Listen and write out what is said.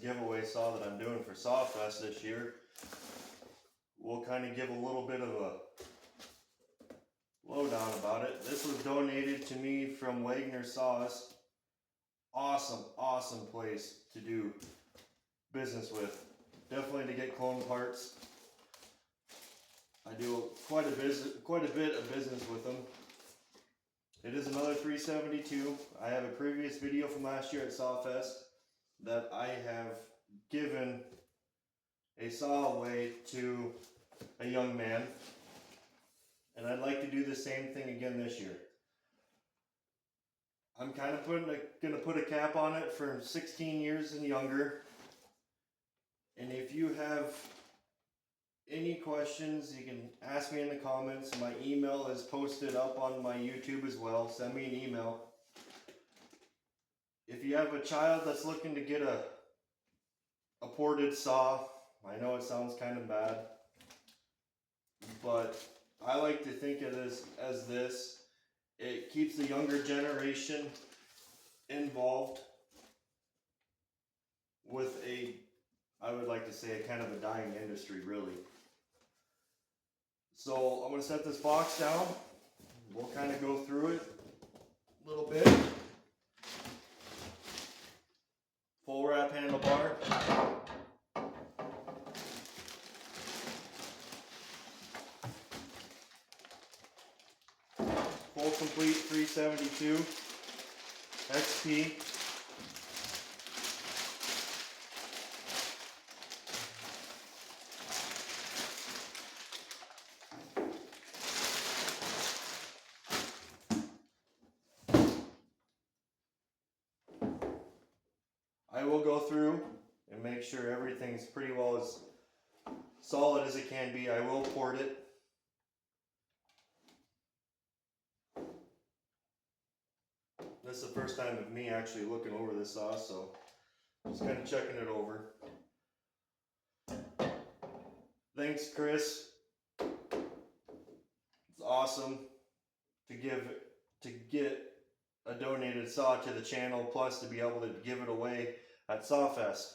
giveaway saw that I'm doing for Sawfest this year. We'll kind of give a little bit of a lowdown about it. This was donated to me from Wagner Saws. Awesome place to do business with. Definitely to get clone parts. I do quite a bit of business with them. It is another 372. I have a previous video from last year at Sawfest that I have given a saw away to a young man, and I'd like to do the same thing again this year. I'm kind of gonna put a cap on it for 16 years and younger. And if you have any questions, you can ask me in the comments. My email is posted up on my YouTube as well. Send me an email. If you have a child that's looking to get a ported saw, I know it sounds kind of bad, but I like to think of this as this. It keeps the younger generation involved with I would like to say, a kind of a dying industry, really. So I'm going to set this box down. We'll kind of go through it a little bit. Full wrap handlebar. Full complete 372 XP. I will go through and make sure everything's pretty well as solid as it can be. I will port it. This is the first time of me actually looking over this saw, so just kind of checking it over. Thanks, Chris. It's awesome to get a donated saw to the channel, plus to be able to give it away at Sawfest.